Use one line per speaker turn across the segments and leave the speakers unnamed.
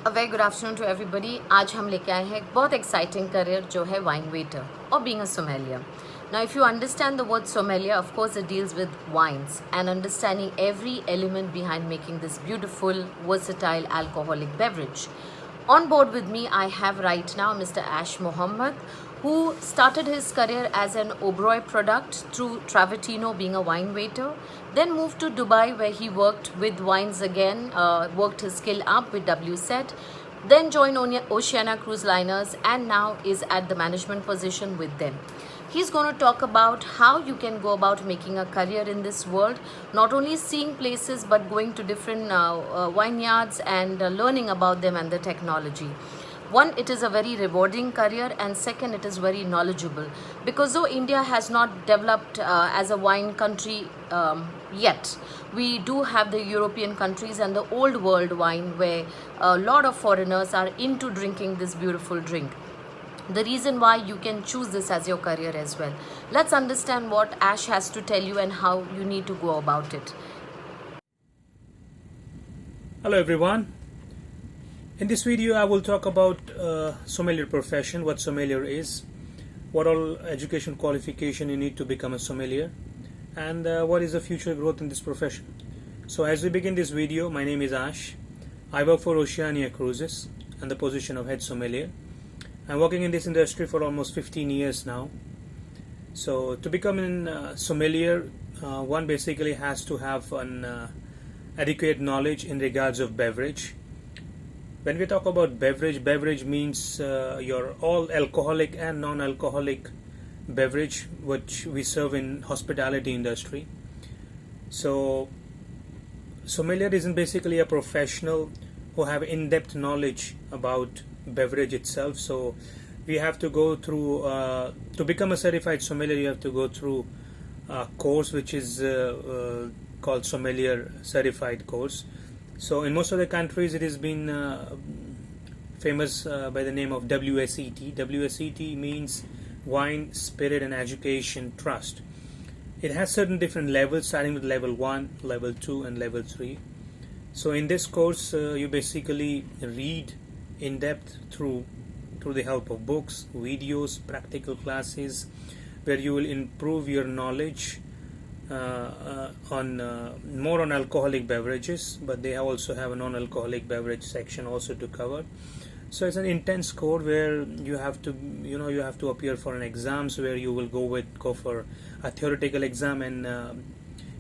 A very good afternoon to everybody. आज हम लेके आए हैं एक बहुत exciting career जो है wine waiter or being a sommelier. Now, if you understand the word sommelier, of course, it deals with wines and understanding every element behind making this beautiful, versatile alcoholic beverage. On board with me, I have right now Mr. Ash Mohammed, who started his career as an Oberoi product through Travertino being a wine waiter, then moved to Dubai where he worked with wines again, worked his skill up with WSET, then joined Oceania Cruise Liners and now is at the management position with them. He's going to talk about how you can go about making a career in this world, not only seeing places but going to different vineyards and learning about them and the technology. One, it is a very rewarding career, and second, it is very knowledgeable, because though India has not developed as a wine country yet, we do have the European countries and the old world wine where a lot of foreigners are into drinking this beautiful drink. The reason why you can choose this as your career as well. Let's understand what Ash has to tell you and how you need to go about it.
Hello everyone. In this video I will talk about sommelier profession, what sommelier is, what all education qualification you need to become a sommelier, and what is the future growth in this profession. So as we begin this video, my name is Ash. I work for Oceania Cruises and the position of head sommelier. I'm working in this industry for almost 15 years now. So to become a sommelier, one basically has to have an adequate knowledge in regards of beverage. When we talk about beverage means your all alcoholic and non-alcoholic beverage which we serve in hospitality industry. So sommelier is basically a professional who have in-depth knowledge about beverage itself. So we have to go through to become a certified sommelier, you have to go through a course which is called sommelier certified course. So in most of the countries it has been famous by the name of WSET. WSET means Wine, Spirit and Education Trust. It has certain different levels, starting with level 1, level 2 and level 3. So in this course you basically read in depth through the help of books, videos, practical classes, where you will improve your knowledge on more on alcoholic beverages, but they also have a non-alcoholic beverage section also to cover. So it's an intense course where you have to appear for an exams, where you will go for a theoretical exam and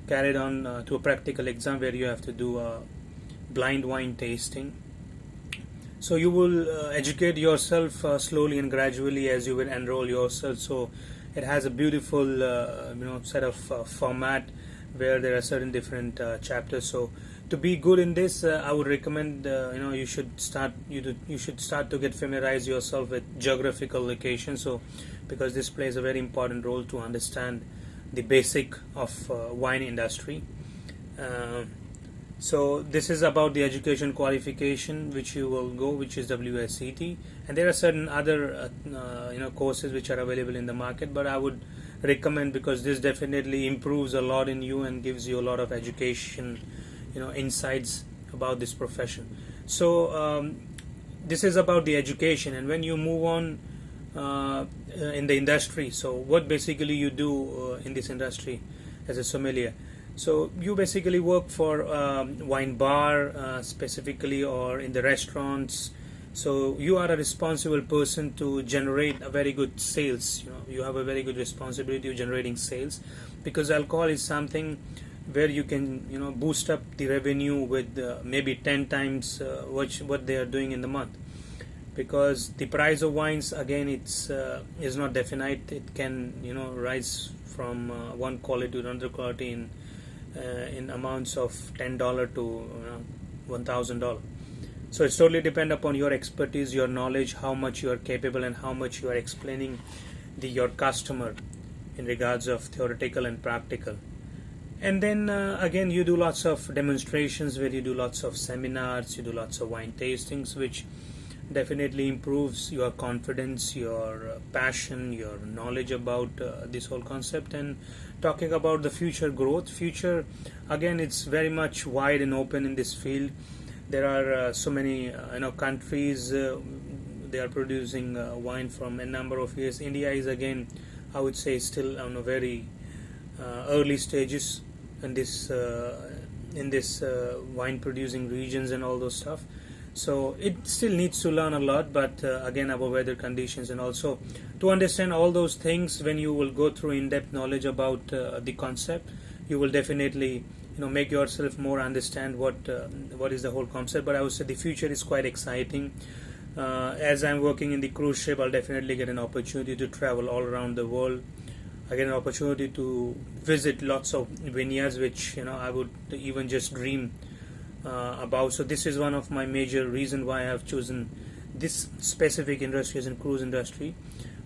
carry it on to a practical exam where you have to do a blind wine tasting. So you will educate yourself slowly and gradually as you will enroll yourself. So it has a beautiful set of format where there are certain different chapters. So to be good in this, I would recommend you should start to get familiarize yourself with geographical location. So because this plays a very important role to understand the basic of wine industry. So this is about the education qualification which you will go, which is WSET, and there are certain other courses which are available in the market, but I would recommend, because this definitely improves a lot in you and gives you a lot of education insights about this profession. So this is about the education, and when you move on in the industry, so what basically you do in this industry as a sommelier. So you basically work for wine bar specifically, or in the restaurants. So you are a responsible person to generate a very good sales. You have a very good responsibility of generating sales, because alcohol is something where you can boost up the revenue with maybe 10 times what they are doing in the month. Because the price of wines, again, it's is not definite. It can rise from one quality to another quality in amounts of $10 to $1,000. So it's totally depend upon your expertise, your knowledge, how much you are capable and how much you are explaining your customer in regards of theoretical and practical. And then again, you do lots of demonstrations where you do lots of seminars, you do lots of wine tastings, which definitely improves your confidence, your passion, your knowledge about this whole concept. And talking about the future growth, again, it's very much wide and open in this field. There are so many countries they are producing wine from a number of years. India is again, I would say, still on a very early stages in this wine producing regions and all those stuff. So it still needs to learn a lot, but again, about weather conditions, and also to understand all those things. When you will go through in-depth knowledge about the concept, you will definitely make yourself more understand what is the whole concept. But I would say the future is quite exciting. As I'm working in the cruise ship, I'll definitely get an opportunity to travel all around the world. I get an opportunity to visit lots of vineyards, which I would even just dream about. So this is one of my major reason why I have chosen this specific industry as in cruise industry,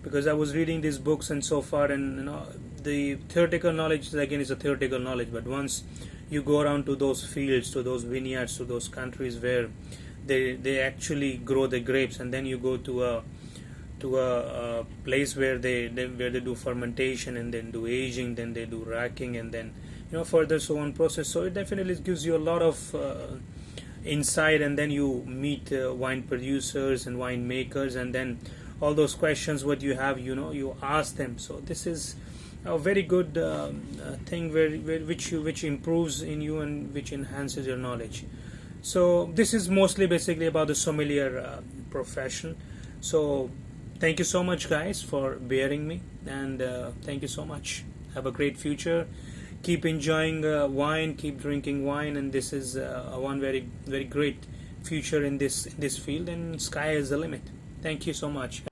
because I was reading these books and so far, and the theoretical knowledge again is a theoretical knowledge, but once you go around to those fields, to those vineyards, to those countries where they actually grow the grapes, and then you go to a place where they do fermentation, and then do aging, then they do racking, and then further so on process. So it definitely gives you a lot of insight, and then you meet wine producers and wine makers, and then all those questions what you have, you ask them. So this is a very good thing which improves in you and which enhances your knowledge. So this is mostly basically about the sommelier profession. So thank you so much, guys, for bearing me, and thank you so much. Have a great future. Keep enjoying wine, keep drinking wine, and this is one very, very great future in this field, and sky is the limit. Thank you so much.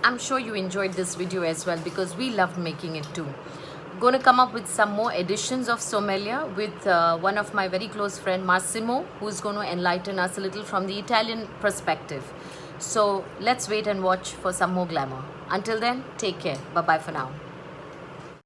I'm sure you enjoyed this video as well, because we loved making it too. Going to come up with some more editions of Sommelier with one of my very close friend Massimo, who's going to enlighten us a little from the Italian perspective. So let's wait and watch for some more glamour. Until then, take care. Bye bye for now.